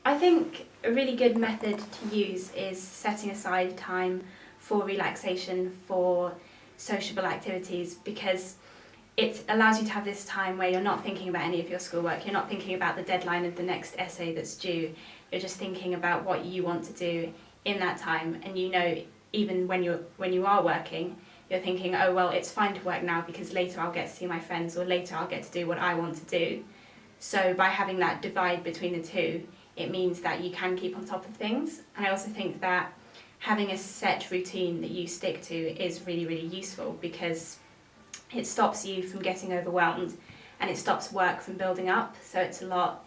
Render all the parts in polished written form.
I think a really good method to use is setting aside time for relaxation, for sociable activities, because it allows you to have this time where you're not thinking about any of your schoolwork, you're not thinking about the deadline of the next essay that's due, you're just thinking about what you want to do in that time. And you know, even when you are working, you're thinking, oh well, it's fine to work now because later I'll get to see my friends, or later I'll get to do what I want to do. So by having that divide between the two, it means that you can keep on top of things. And I also think that having a set routine that you stick to is really, really useful, because it stops you from getting overwhelmed and it stops work from building up. So it's a lot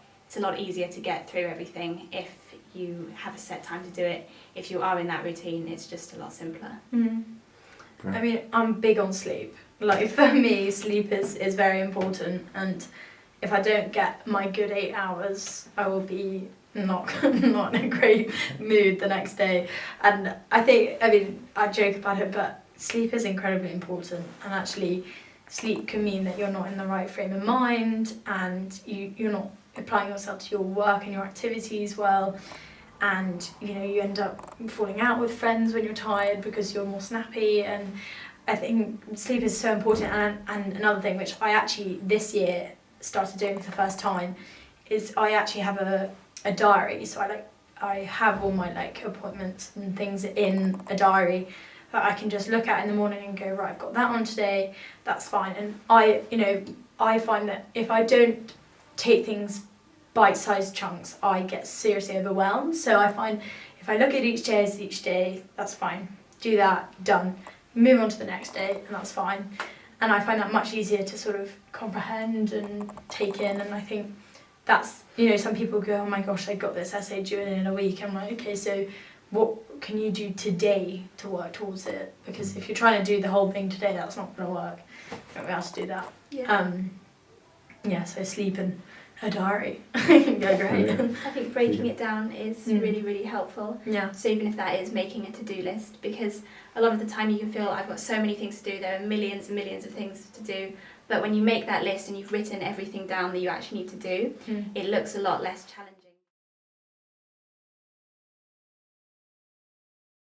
easier to get through everything if you have a set time to do it. If you are in that routine, it's just a lot simpler. I mean, I'm big on sleep. Like, for me, sleep is very important, and if I don't get my good 8 hours, I will be not in a great mood the next day. And I joke about it, but sleep is incredibly important, and actually sleep can mean that you're not in the right frame of mind, and you're not applying yourself to your work and your activities well, and you end up falling out with friends when you're tired because you're more snappy. And I think sleep is so important. And another thing which I actually this year started doing for the first time is I actually have a diary. So I have all my appointments and things in a diary that I can just look at in the morning and go, right, I've got that on today, that's fine. And I find that if I don't take things bite-sized chunks, I get seriously overwhelmed. So I find if I look at each day as each day, that's fine. Do that, done. Move on to the next day, and that's fine. And I find that much easier to sort of comprehend and take in. And I think that's, some people go, oh my gosh, I got this essay due in a week. I'm like, okay, so what can you do today to work towards it? Because if you're trying to do the whole thing today, that's not going to work. You won't be able to do that. Yeah. So sleep and a diary. Yeah, great. I think breaking it down is really, really helpful. Yeah. So even if that is making a to-do list, because a lot of the time you can feel, I've got so many things to do, there are millions and millions of things to do, but when you make that list and you've written everything down that you actually need to do, it looks a lot less challenging.